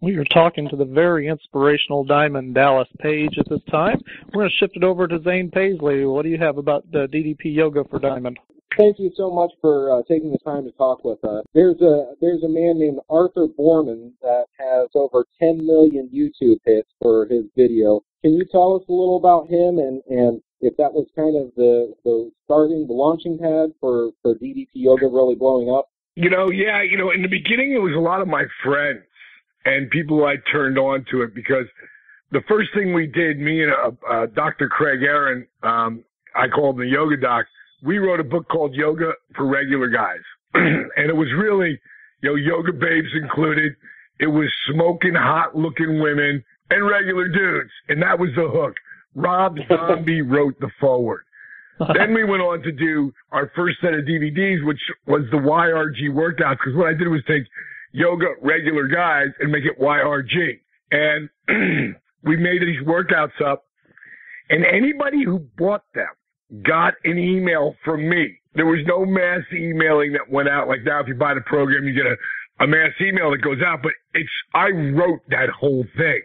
We are talking to the very inspirational Diamond Dallas Page at this time. We're going to shift it over to Zane Paisley. What do you have about DDP Yoga for Diamond? Thank you so much for taking the time to talk with us. There's a man named Arthur Boorman that has over 10 million YouTube hits for his video. Can you tell us a little about him and if that was kind of the launching pad for DDP Yoga really blowing up? In the beginning it was a lot of my friends and people I turned on to it because the first thing we did, me and Dr. Craig Aaron, I call him the Yoga Doc, we wrote a book called Yoga for Regular Guys. And it was really, yoga babes included. It was smoking, hot-looking women and regular dudes. And that was the hook. Rob Zombie wrote the forward. Then we went on to do our first set of DVDs, which was the YRG workouts, because what I did was take Yoga Regular Guys and make it YRG. And we made these workouts up, and anybody who bought them got an email from me. There was no mass emailing that went out. Like now, if you buy the program, you get a mass email that goes out, but I wrote that whole thing.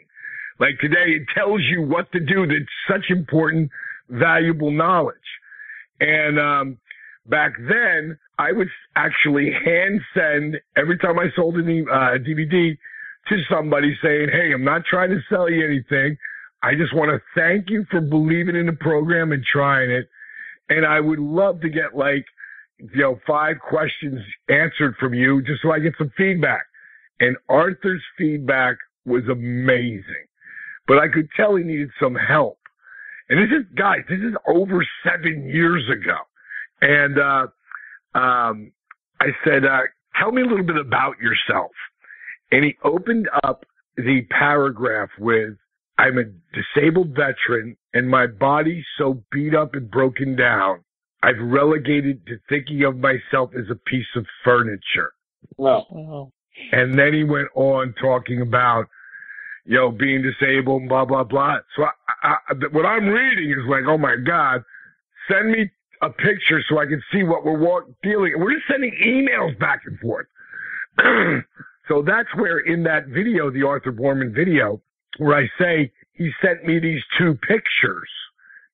Like today, it tells you what to do. That's such important, valuable knowledge. And back then, I would actually hand send every time I sold a DVD to somebody saying, hey, I'm not trying to sell you anything. I just want to thank you for believing in the program and trying it. And I would love to get 5 questions answered from you just so I get some feedback. And Arthur's feedback was amazing. But I could tell he needed some help. And this is over 7 years ago. And I said, tell me a little bit about yourself. And he opened up the paragraph with, I'm a disabled veteran, and my body's so beat up and broken down, I've relegated to thinking of myself as a piece of furniture. Wow. And then he went on talking about, being disabled and blah, blah, blah. So what I'm reading is like, oh, my God, send me a picture so I can see what we're dealing. We're just sending emails back and forth. So that's where in that video, the Arthur Boorman video, where I say he sent me these 2 pictures,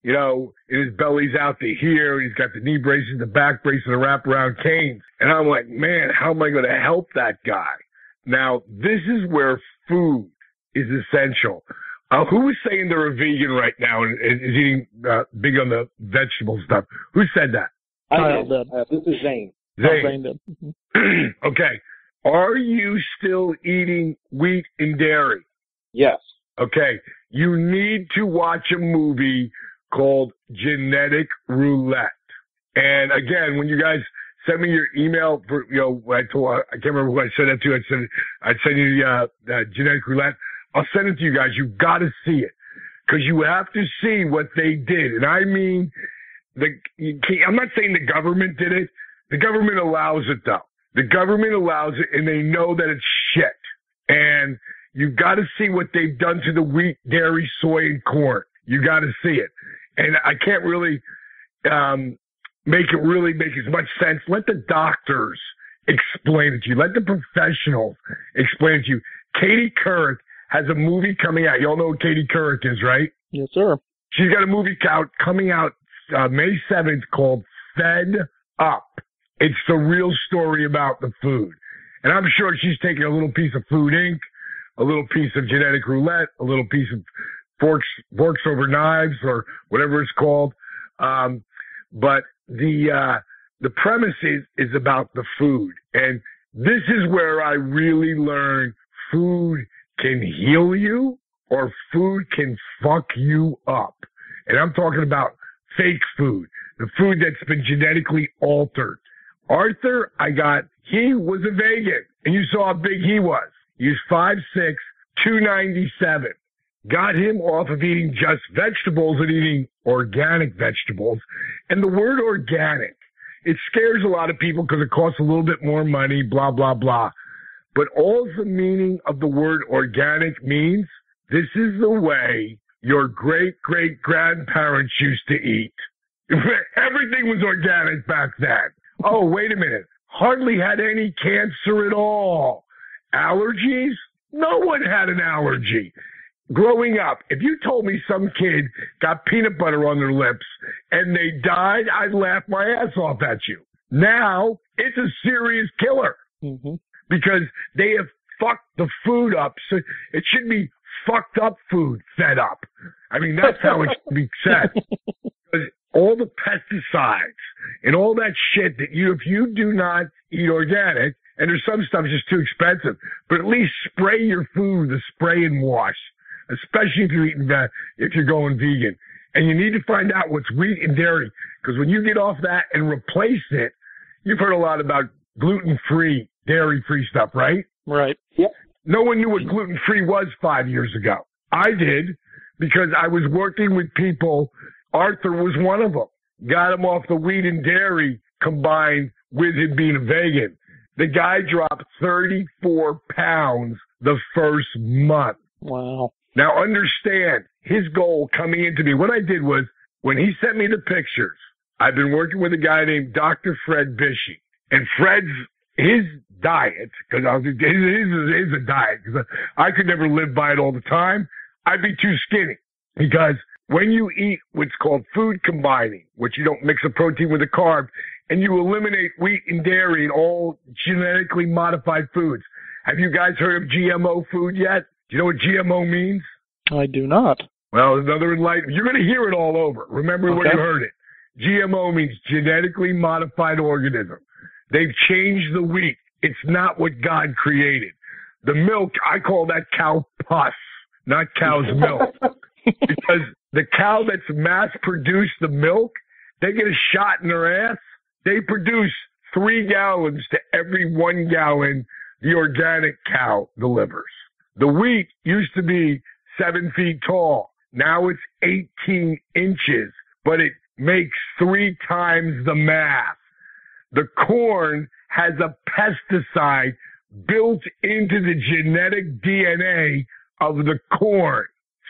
and his belly's out to here, and he's got the knee braces, the back brace, and the wraparound canes. And I'm like, man, how am I going to help that guy? Now, this is where food is essential. Who is saying they're a vegan right now and is eating big on the vegetable stuff? Who said that? I did. This is Zane. Zane did. Okay. Are you still eating wheat and dairy? Yes. Okay. You need to watch a movie called Genetic Roulette. And again, when you guys send me your email for, I can't remember who I sent that to. I'd send you the Genetic Roulette. I'll send it to you guys. You've got to see it because you have to see what they did. And I mean, I'm not saying the government did it. The government allows it though. The government allows it and they know that it's shit. And you've got to see what they've done to the wheat, dairy, soy, and corn. You got to see it. And I can't really make as much sense. Let the doctors explain it to you. Let the professionals explain it to you. Katie Couric has a movie coming out. You all know what Katie Couric is, right? Yes, sir. She's got a movie coming out May 7th called Fed Up. It's the real story about the food. And I'm sure she's taking a little piece of Food Inc., a little piece of Genetic Roulette, a little piece of Forks Over Knives or whatever it's called. But the premise is about the food. And this is where I really learned food can heal you or food can fuck you up. And I'm talking about fake food, the food that's been genetically altered. Arthur, he was a vegan, and you saw how big he was. He was 5'6", 297. Got him off of eating just vegetables and eating organic vegetables. And the word organic, it scares a lot of people because it costs a little bit more money, blah, blah, blah. But all the meaning of the word organic means this is the way your great-great-grandparents used to eat. Everything was organic back then. Oh, wait a minute. Hardly had any cancer at all. Allergies? No one had an allergy. Growing up, if you told me some kid got peanut butter on their lips and they died, I'd laugh my ass off at you. Now, it's a serious killer because they have fucked the food up. So it should be fucked up food fed up. I mean, that's how it should be said. Because all the pesticides and all that shit that if you do not eat organic, and there's some stuff just too expensive, but at least spray your food, the spray and wash, especially if you're eating if you're going vegan. And you need to find out what's wheat and dairy, because when you get off that and replace it, you've heard a lot about gluten-free, dairy-free stuff, right? Right. Yep. No one knew what gluten-free was 5 years ago. I did, because I was working with people. Arthur was one of them. Got him off the wheat and dairy combined with him being a vegan. The guy dropped 34 pounds the first month. Wow. Now understand, his goal coming into me, what I did was, when he sent me the pictures, I've been working with a guy named Dr. Fred Bishy. And his diet, because his is a diet, because I could never live by it all the time. I'd be too skinny. Because when you eat what's called food combining, which you don't mix a protein with a carb, and you eliminate wheat and dairy and all genetically modified foods. Have you guys heard of GMO food yet? Do you know what GMO means? I do not. Well, another enlightenment. You're going to hear it all over. Remember where you heard it. GMO means genetically modified organism. They've changed the wheat. It's not what God created. The milk, I call that cow pus, not cow's milk. Because the cow that's mass-produced the milk, they get a shot in their ass. They produce 3 gallons to every 1 gallon the organic cow delivers. The wheat used to be 7 feet tall. Now it's 18 inches, but it makes 3 times the mass. The corn has a pesticide built into the genetic DNA of the corn.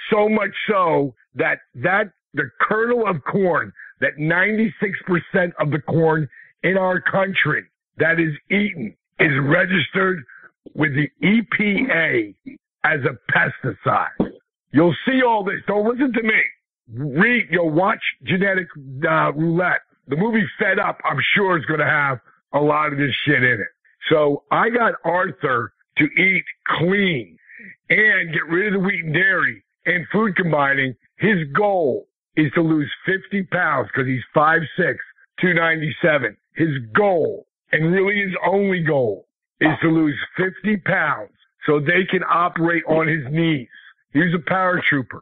So much so that the kernel of corn, that 96% of the corn in our country that is eaten is registered with the EPA as a pesticide. You'll see all this. Don't listen to me. You'll watch Genetic Roulette. The movie Fed Up, I'm sure, is going to have a lot of this shit in it. So I got Arthur to eat clean and get rid of the wheat and dairy and food combining. His goal is to lose 50 pounds because he's 5'6", 297. His goal, and really his only goal, is to lose 50 pounds so they can operate on his knees. He's a paratrooper.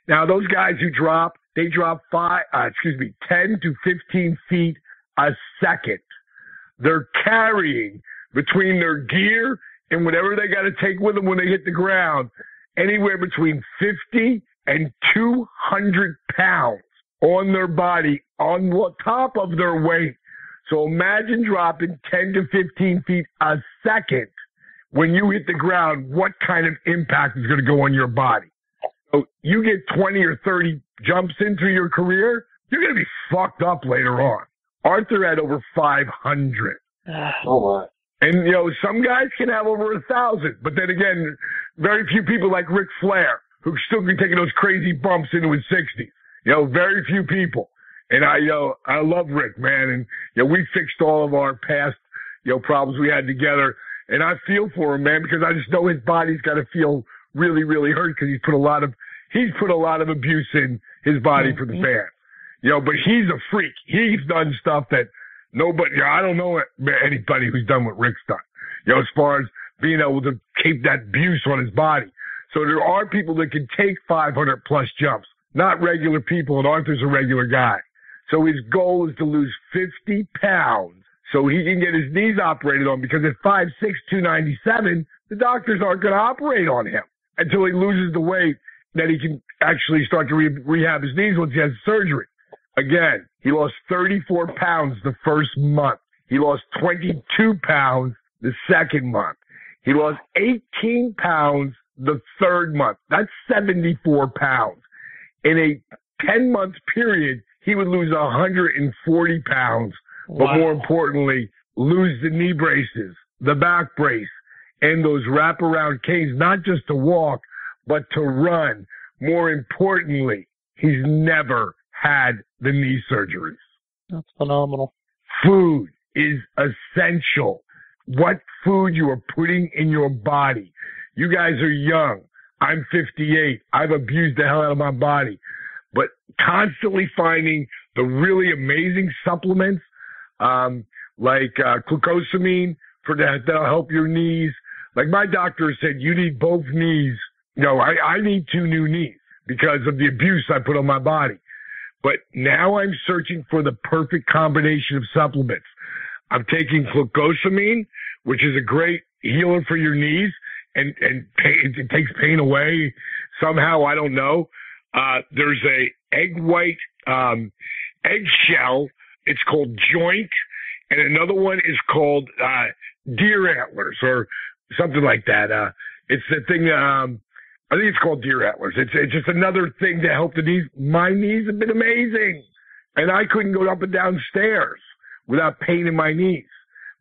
Now, those guys who drop, they drop 10 to 15 feet a second. They're carrying between their gear and whatever they got to take with them when they hit the ground, anywhere between 50 and 200 pounds on their body, on top of their weight. So imagine dropping 10 to 15 feet a second. When you hit the ground, what kind of impact is going to go on your body? So you get 20 or 30 jumps into your career, you're going to be fucked up later on. Arthur had over 500. Oh, my. And, some guys can have over 1,000. But then again, very few people like Ric Flair, who still can take those crazy bumps into his 60s. Very few people. And I love Rick, man. And, we fixed all of our past, problems we had together. And I feel for him, man, because I just know his body's got to feel really, really hurt because he's put a lot of abuse in his body for the fans. But he's a freak. He's done stuff that nobody, I don't know anybody who's done what Rick's done, as far as being able to keep that abuse on his body. So there are people that can take 500 plus jumps, not regular people, and Arthur's a regular guy. So his goal is to lose 50 pounds so he can get his knees operated on, because at 5'6", 297, the doctors aren't going to operate on him until he loses the weight that he can actually start to rehab his knees once he has surgery. Again, he lost 34 pounds the first month. He lost 22 pounds the second month. He lost 18 pounds the third month. That's 74 pounds. In a 10-month period, he would lose 140 pounds, but more importantly, lose the knee braces, the back brace, and those wraparound canes, not just to walk, but to run. More importantly, he's never had the knee surgeries. That's phenomenal. Food is essential. What food you are putting in your body. You guys are young. I'm 58. I've abused the hell out of my body. But constantly finding the really amazing supplements, like glucosamine that'll help your knees. Like my doctor said, you need both knees. No, I need 2 new knees because of the abuse I put on my body. But now I'm searching for the perfect combination of supplements. I'm taking glucosamine, which is a great healer for your knees, and pain, it takes pain away somehow. I don't know. There's a egg white eggshell. It's called Joint, and another one is called deer antlers or something like that. It's the thing. I think it's called deer antlers. It's just another thing to help the knees. My knees have been amazing, and I couldn't go up and down stairs without pain in my knees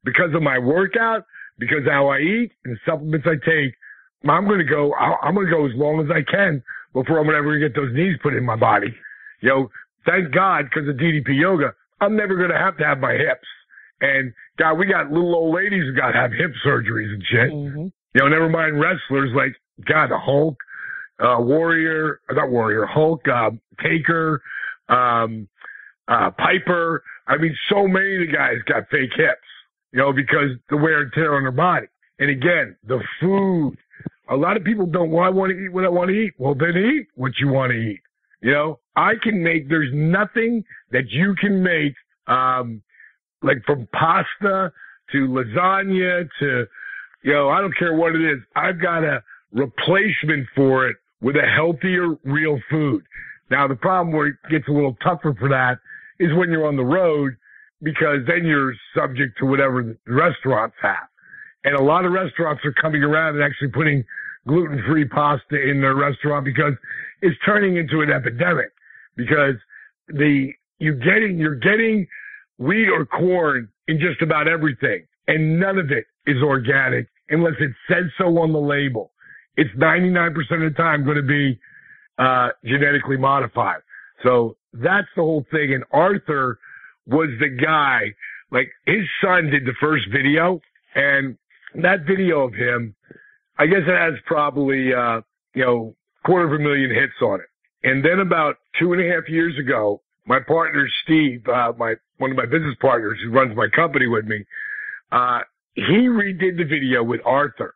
because of my workout, because of how I eat and supplements I take. I'm going to go as long as I can before I'm ever going to get those knees put in my body. You know, thank God, because of DDP yoga, I'm never going to have my hips. And God, we got little old ladies who got to have hip surgeries and shit. Mm-hmm. You know, never mind wrestlers like, God, the Hulk, Hulk, Taker, Piper. I mean, so many of the guys got fake hips, you know, because the wear and tear on their body. And again, the food. A lot of people don't, well, I want to eat what I want to eat. Well, then eat what you want to eat. You know, there's nothing that you can make, like from pasta to lasagna to, you know, I don't care what it is. I've got a replacement for it with a healthier, real food. Now, the problem where it gets a little tougher for that is when you're on the road, because then you're subject to whatever the restaurants have. And a lot of restaurants are coming around and actually putting gluten-free pasta in their restaurant because it's turning into an epidemic. Because you're getting wheat or corn in just about everything, and none of it is organic unless it says so on the label. It's 99% of the time going to be genetically modified. So that's the whole thing. And Arthur was the guy, like his son did the first video, and that video of him, I guess it has probably, 250,000 hits on it. And then about 2.5 years ago, my partner, Steve, one of my business partners who runs my company with me, he redid the video with Arthur.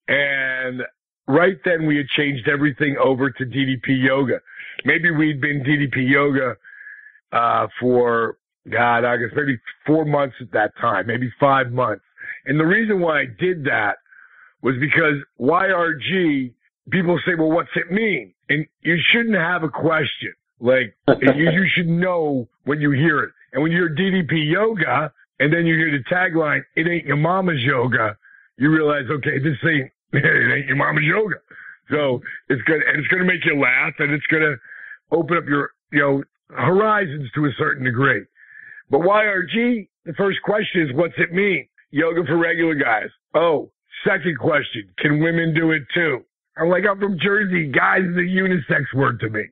And right then we had changed everything over to DDP yoga. Maybe we'd been DDP yoga, for, God, I guess maybe 4 months at that time, maybe 5 months. And the reason why I did that was because YRG, people say, well, what's it mean? And you shouldn't have a question. Like, you should know when you hear it. And when you hear DDP yoga, and then you hear the tagline, it ain't your mama's yoga, you realize, okay, it ain't your mama's yoga. So it's gonna make you laugh, and it's gonna open up your, horizons to a certain degree. But YRG, the first question is, what's it mean? Yoga for regular guys. Oh, second question, can women do it too? I'm like, I'm from Jersey. Guys is a unisex word to me.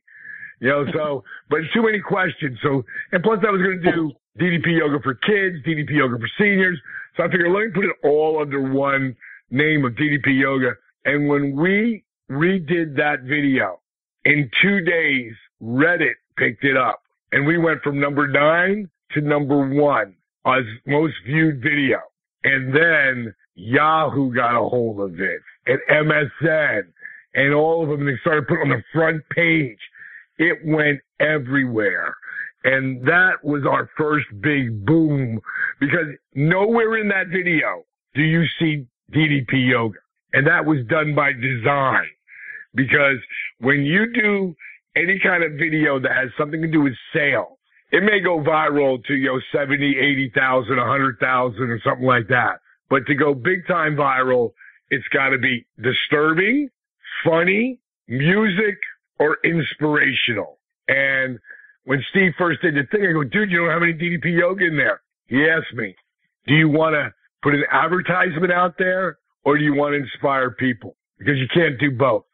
But too many questions. So, and plus I was going to do DDP yoga for kids, DDP yoga for seniors. So I figured, let me put it all under one name of DDP yoga. And when we redid that video, in 2 days, Reddit picked it up. And we went from number 9 to number 1 as most viewed video. And then Yahoo got a hold of it, and MSN, and all of them. They started putting it on the front page. It went everywhere. And that was our first big boom, because nowhere in that video do you see DDP yoga. And that was done by design, because when you do any kind of video that has something to do with sales, it may go viral to, 70, 80,000, 100,000 or something like that. But to go big time viral, it's got to be disturbing, funny, music, or inspirational. And when Steve first did the thing, I go, dude, you don't have any DDP yoga in there. He asked me, do you want to put an advertisement out there, or do you want to inspire people? Because you can't do both.